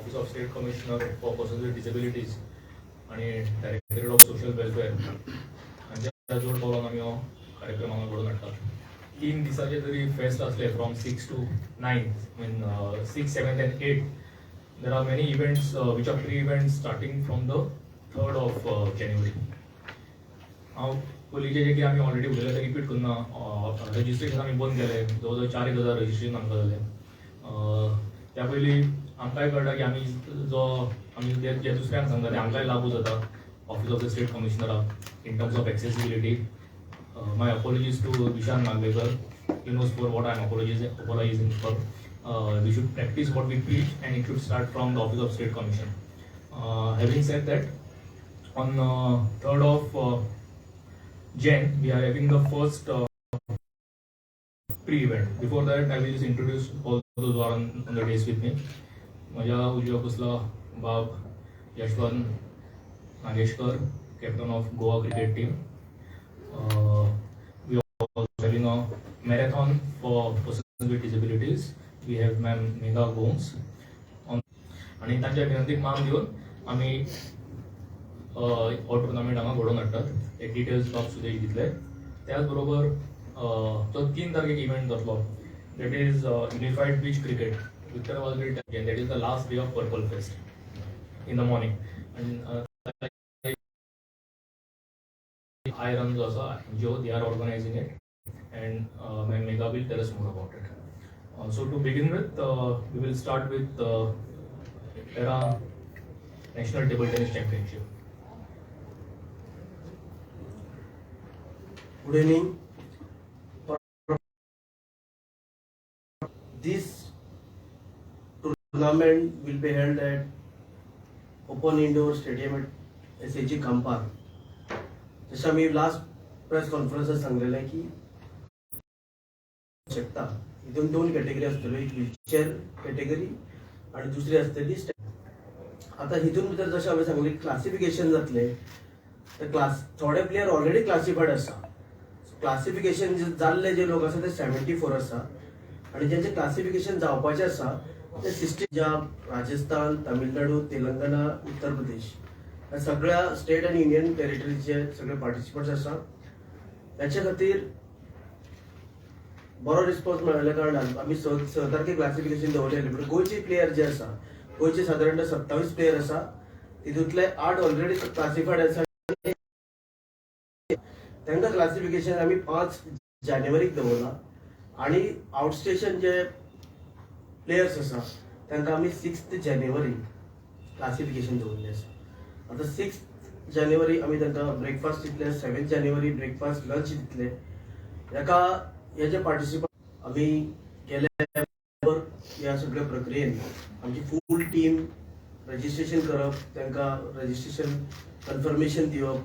Office of state commissioner for persons with disabilities आणि directorate of social welfare हांच्या जोड पावलान आमी हो कार्यक्रम हांगा घडोवन हाडटात. 3 दिसाचे तरी फेस्ट असले from 6 to 9, mean 6, 7 and 8. There are many events which are pre-events starting from the 3rd of January. हांव पयलींचे जे कितें आमी ऑलरेडी उलयलें तें रिपीट करना. रजिस्ट्रेशन आमी बंद केलें, जवळ जवळ 4,000 रजिस्ट्रेशन आमकां जालें. त्या पयलीं आमकांय कळटा की आमी जे दुसऱ्यांक सांगता तें आमकांय लागू जाता ऑफिस ऑफ द स्टेट कमिशनराक in terms of accessibility. My apologies to Vishan Nagvekar. He knows for what I am apologizing for. We should practice what we preach, and it should start from the Office of State Commission. Having said that, on 3rd of Jan, we are having the first pre-event. Before that, I will just introduce all those who are on the days with me. Maja Ujjwa Kusla, Bab, Yashwant Nageshkar, captain of Goa cricket team. We are also having a marathon for persons with disabilities. We have Ma'am Megha Gomes. आणि तांच्या विनंतीक मान दिवन आमी हो tournament हांगा घडोवन हाडटात. एक डिटेल्स बाब सुदेश दितले. त्याच बरोबर जो 3 तारखेक इव्हेंट जातलो, that is unified beach cricket Victor वालगेट. That is the last day of purple fest in the morning. आणि I run also NGO, they are organizing it, and Ma'am Megha will tell us more about it. So to begin with, we will start with Para National Table Tennis Championship. Good evening. This tournament will be held at Open Indoor Stadium at SAG Kampar. जसं मी last press कॉन्फरन्सात सांगलेलं की शकता हितून 2 category असतल्यो, एक wheelchair category आणि दुसरी असतली आता हितून भितर जशें हांवें सांगलें क्लासिफिकेशन जातले तर थोडे प्लेयर ऑलरेडी क्लासिफायड आसा. क्लासिफिकेशन जाल्ले जे लोक आसा ते 74 आसा आणि ज्यांचे क्लासिफिकेशन जावपाचें आसा ते 60. पंजाब, राजस्थान, तामिळनाडू, तेलंगणा, उत्तर प्रदेश या सगळ्या स्टेट आणि युनियन टेरिटरीचे सगळे पार्टिसिपंट्स आसा. याच्या खातीर बरो रिस्पॉन्स मेळिल्ल्या कारणान आमी 6 तारखेक क्लासिफिकेशन दवरलेलें. पण गोंयचे प्लेयर जे आसा, गोंयचे साधारण 27 प्लेयर आसा, तितूंतले 8 ऑलरेडी क्लासिफायड आसा. तांकां क्लासिफिकेशन आमी 5 जानेवारीक दवरला आणि आउटस्टेशन जे प्लेयर्स आसा तांकां आमी 6 जानेवारी क्लासिफिकेशन दवरलें आसा. आता 6 जानेवारी आमी तांकां ब्रेकफास्ट दितले, 7 जानेवारी ब्रेकफास्ट लंच दितले. हेजे पार्टिसिपंट आमी गेल्या ह्या सगळ्या प्रक्रियेन आमची फूल टीम रजिस्ट्रेशन करप, तांकां रजिस्ट्रेशन कन्फर्मेशन दिवप.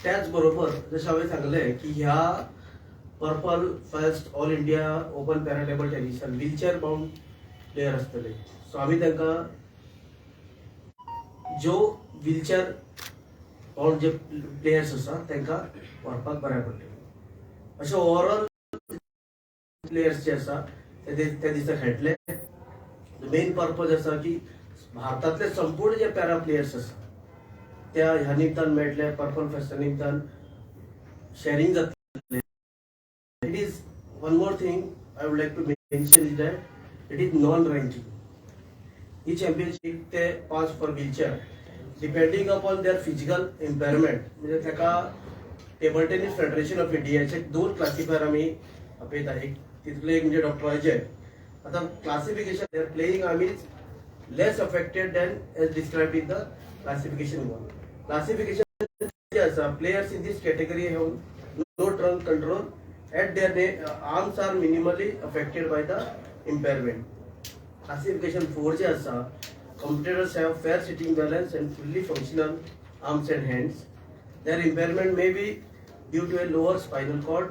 त्याच बरोबर जशें हांवें सांगलें की ह्या purple fest all India open para table टेनिसान व्हीलचेअर बाउंड प्लेयर आसतले. सो आमी तांकां जो व्हीलचेअर बाउंड जे प्लेयर्स आसा तांकां व्हरपाक बऱ्या पडटलें. अशें ओवरऑल प्लेयर्स जे आसा ते दिसा खेळटले. मेन पर्पज आसा की भारतांतले संपूर्ण जे पॅरा प्लेयर्स आसा त्या ह्या निमतान मेळटले. पर्पल फेस्टा निमतान शेअरिंग जातलें. It is one more thing I would like to mention is that it is non ranking. ही चॅम्पियनशीप ते 5 for wheelchair depending upon their physical impairment. म्हणजे ताका टेबल टेनिस फेडरेशन ऑफ इंडियाचे 2 classifier आमी आपयता. एक तितले एक म्हणजे डॉक्टर अजय. आता क्लासिफिकेशन दे आर प्लेइंग आमी less affected than as described in the classification 1. Classification जे आसा players in this category have no trunk control at their arms are minimally affected by the impairment. Classification 4 जे आसा competitors have fair sitting balance and fully functional arms and hands. Their impairment may be due to a lower spinal cord.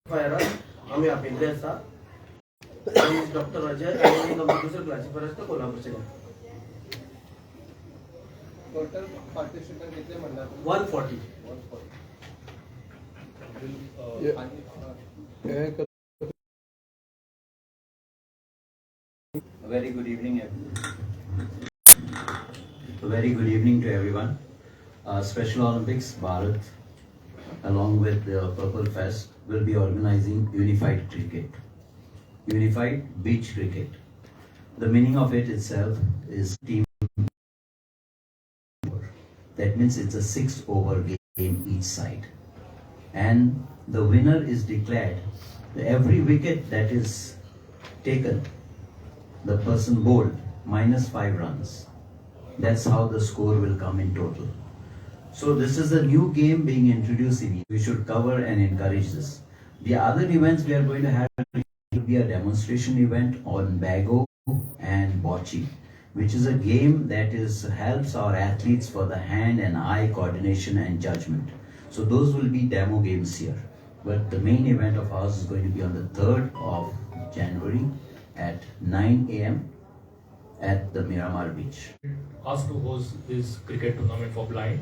आम्ही आपले आसा doctor Ajay आणि दुसरं classifier असतं कोल्हापूरचे. Total participant कितले म्हणतात? 140. A very good evening, A very good evening to everyone. Special Olympics Bharat, along with the Purple Fest, will be organizing unified cricket, unified beach cricket. The meaning of it itself is team. That means it's a 6-over game each side, and the winner is declared. Every wicket that is taken, the person bowled -5 runs. That's how the score will come in total. So this is a new game being introduced in. We should cover and encourage this. The other events we are going to have will be a demonstration event on Bago and Bocce, which is a game that helps our athletes for the hand and eye coordination and judgment. So those will be demo games here. But the main event of ours is going to be on the 3rd of January at 9 a.m. at the Miramar Beach. Asked to host this cricket tournament for blind,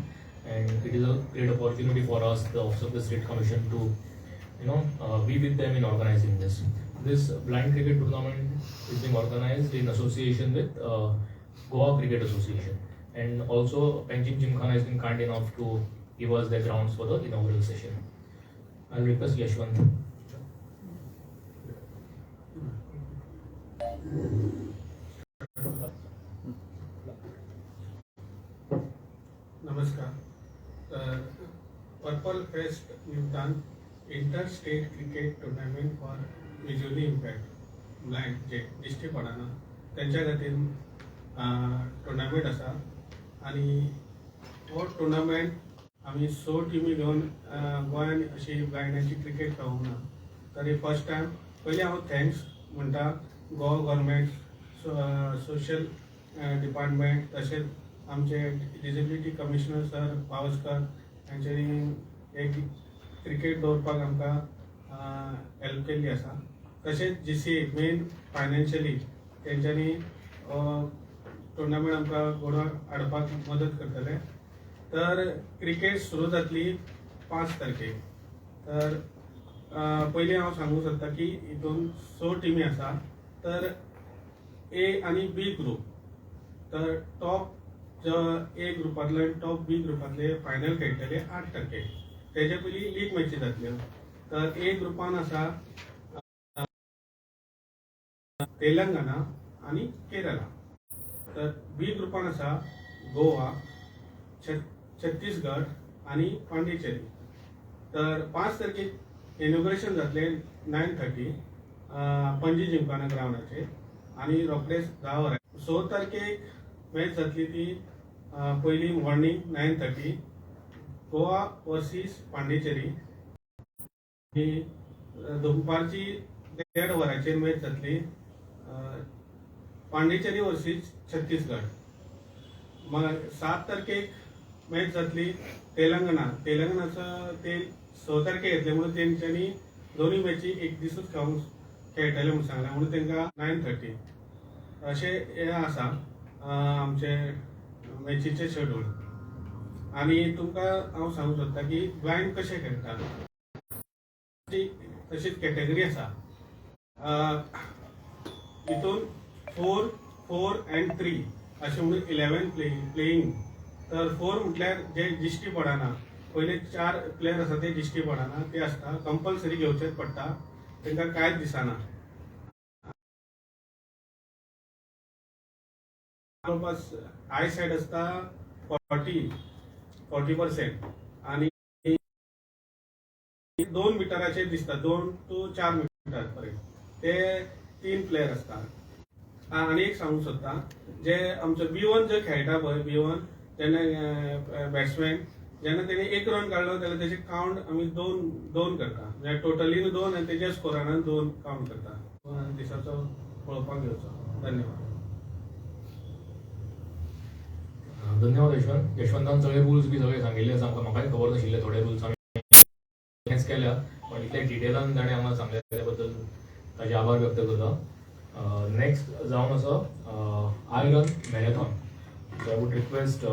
and it is a great opportunity for us, the Office of the State Commission, to be with them in organizing this. This blind cricket tournament is being organized in association with Goa Cricket Association, and also Penjim Gymkhana has been kind enough to give us the grounds for the inaugural session. I'll request Yashwant. Namaskar. Purple Fest we've done inter-state cricket tournament for visually impaired blind जे दिश्टी पडना त्यांच्या खातीर tournament आसा आनी हो tournament आमी 6 टिमी घेवन गोंयान अशी ब्लायंडांची क्रिकेट खेळूंक ना तरी फर्स्ट टायम पयलीं हांव थँक्स म्हणटा गोवा गव्हर्मेंट सोशल डिपार्टमेंट तशेंच आमचे डिसेबिलिटी कमिशनर सर पावसकर हांच्यांनी एक क्रिकेट दवरपाक आमकां हेल्प केल्ली आसा तशेंच GCA मेन फायनान्शियली तेंच्यांनी टुर्नामेंट आमकां घडोवन हाडपाक मदत करतले तर क्रिकेट सुरू जातली 5 तारखेक तर पयलीं हांव सांगूंक सोदता की हितून 6 टिमी आसा तर A आनी B ग्रुप तर टॉप जो A ग्रुपांतले आनी टॉप B ग्रुपांतले फायनल खेळटले 8 तारखेक तेजे पयलीं लीग मॅची जातल्यो तर A ग्रुपान आसा तेलंगणा आनी केरला तर B ग्रुपान आसा गोवा छत्तीसगड आनी पांडिचेरी तर 5 तारखेक इनॉग्रेशन जातले 9:30 पणजी जिमखाना ग्राउंडाचेर आनी रोखडेच 10 वरां 6 तारखेक मॅच जातली ती पयली मॉर्निंग 9:30 गोवा वर्सीस पांडिचेरी आनी दनपारची 1:30 वरांचेर मॅच जातली पांडिचेरी वर्सीस छत्तीसगड 7 तारखेक मॅच जातली तेलंगणाचो ते 6 तारखेक घेतले म्हणून तेंच्यांनी दोनूय मॅची एक दिसूच खेळटले म्हणून सांगला म्हणून तेंकां 9:30 अशें हे आसा आमचे मॅचीचे शेड्यूल आनी तुमकां हांव सांगूंक सोदता की ब्लायंड कशें खेळटा तशीच कॅटेगरी आसा हितून 4, 4 and 3 अशें म्हणून 11 प्लेयिंग तर 4 म्हटल्यार जे दिश्टी पडना पयले 4 प्लेयर आसा ते दिश्टी पडना ते आसता कंपल्सरी घेवचेच पडटा तांकां कांयच दिसना आय सायड आसता 40% आनी 2 मिटराचेर दिसता 2 to 4 मिटर पर्यंत ते 3 प्लेयर आसता आनी एक सांगूंक सोदता जे आमचो B1 जो खेळटा पळय B1 जेन्ना बॅट्समॅन जेन्ना तेणी 1 रन काडलो जाल्यार तेजे काउंट आमी 2 करता म्हणजे टोटली 2 आनी तेज्या स्कोरान 2 काउंट करता दिसाचो पळोवपाक घेवचो धन्यवाद धन्यवाद यशवंतान सगळे रुल्स बी सगळे सांगिल्ले आसा म्हाकाय खबर नाशिल्ले थोडे रुल्स आमी केल्या पण इतले डिटेलान ताणें आमकां सांगले त्या बद्दल ताजे आभार व्यक्त करता नेक्स्ट जावन आसा iron marathon so I would request